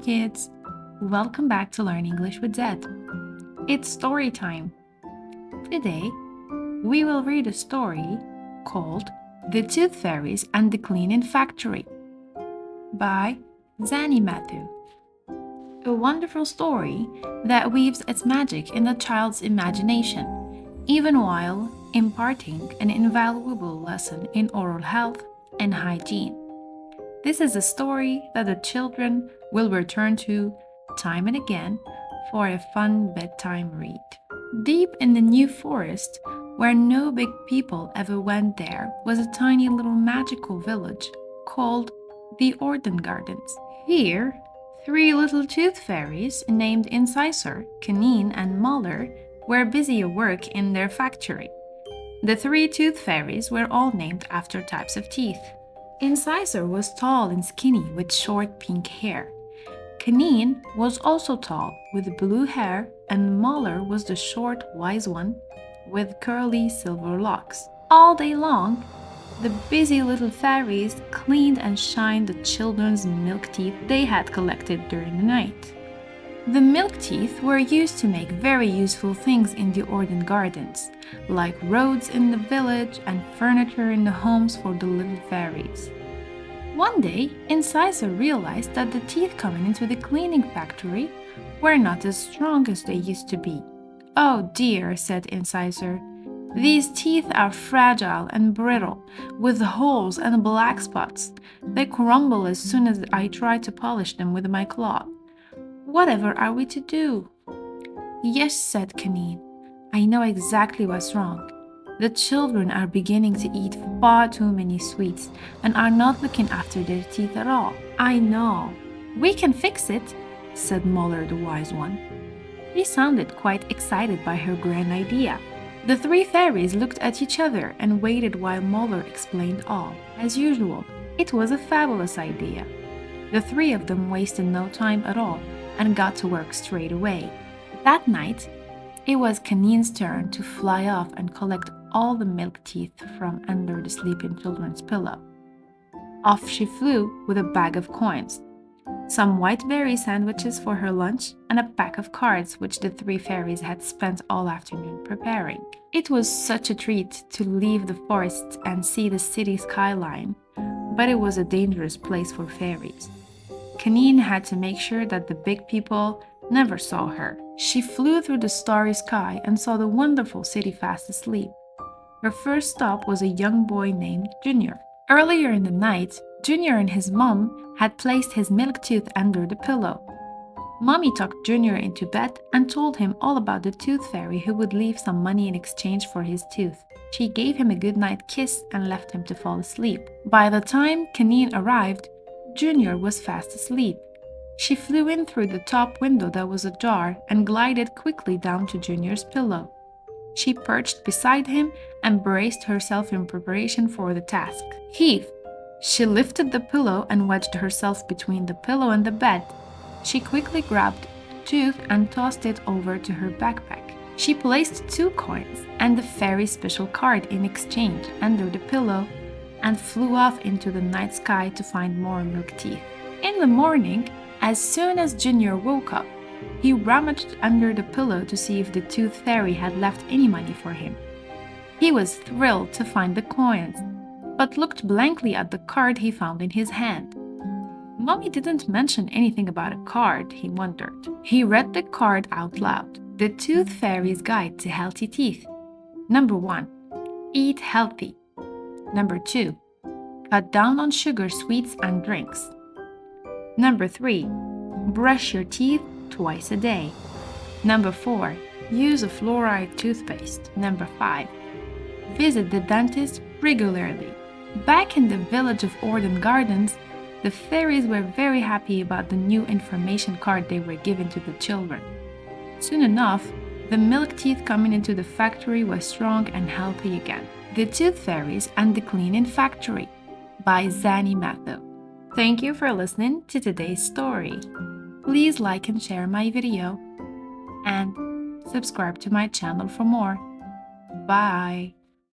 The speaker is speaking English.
kids! Welcome back to Learn English with Zed. It's story time. Today, we will read a story called The Tooth Fairies and the Cleaning Factory by Zanny Matthew. A wonderful story that weaves its magic in a child's imagination, even while imparting an invaluable lesson in oral health and hygiene. This is a story that the children will return to time and again for a fun bedtime read. Deep in the New Forest, where no big people ever went there, was a tiny little magical village called the Orden Gardens. Here, three little tooth fairies named Incisor, Canine, and Molar were busy at work in their factory. The three tooth fairies were all named after types of teeth. Incisor was tall and skinny with short pink hair. Canine was also tall with blue hair, and Molar was the short, wise one with curly silver locks. All day long, the busy little fairies cleaned and shined the children's milk teeth they had collected during the night. The milk teeth were used to make very useful things in the Orden Gardens, like roads in the village and furniture in the homes for the little fairies. One day, Incisor realized that the teeth coming into the cleaning factory were not as strong as they used to be. "Oh dear," said Incisor. "These teeth are fragile and brittle, with holes and black spots. They crumble as soon as I try to polish them with my claw. Whatever are we to do?" "Yes," said Canine. "I know exactly what's wrong. The children are beginning to eat far too many sweets and are not looking after their teeth at all." "I know. We can fix it," said Molar the wise one. She sounded quite excited by her grand idea. The three fairies looked at each other and waited while Molar explained all. As usual, it was a fabulous idea. The three of them wasted no time at all and got to work straight away. That night, it was Canine's turn to fly off and collect all the milk teeth from under the sleeping children's pillow. Off she flew with a bag of coins, some white berry sandwiches for her lunch, and a pack of cards which the three fairies had spent all afternoon preparing. It was such a treat to leave the forests and see the city skyline, but it was a dangerous place for fairies. Canine had to make sure that the big people never saw her. She flew through the starry sky and saw the wonderful city fast asleep. Her first stop was a young boy named Junior. Earlier in the night, Junior and his mom had placed his milk tooth under the pillow. Mommy tucked Junior into bed and told him all about the tooth fairy who would leave some money in exchange for his tooth. She gave him a goodnight kiss and left him to fall asleep. By the time Canine arrived, Junior was fast asleep. She flew in through the top window that was ajar and glided quickly down to Junior's pillow. She perched beside him and braced herself in preparation for the task. "Heave!" She lifted the pillow and wedged herself between the pillow and the bed. She quickly grabbed the tooth and tossed it over to her backpack. She placed 2 coins and the fairy special card in exchange under the pillow and flew off into the night sky to find more milk teeth. In the morning, as soon as Junior woke up, he rummaged under the pillow to see if the tooth fairy had left any money for him. He was thrilled to find the coins, but looked blankly at the card he found in his hand. Mommy didn't mention anything about a card, he wondered. He read the card out loud. The Tooth Fairy's Guide to Healthy Teeth. Number 1. Eat healthy. Number 2. Cut down on sugar, sweets, and drinks. Number 3. Brush your teeth twice a day. Number 4. Use a fluoride toothpaste. Number 5. Visit the dentist regularly. Back in the village of Orden Gardens, the fairies were very happy about the new information card they were giving to the children. Soon enough, the milk teeth coming into the factory were strong and healthy again. The Tooth Fairies and the Cleaning Factory by Zanny Matthew. Thank you for listening to today's story. Please like and share my video and subscribe to my channel for more. Bye!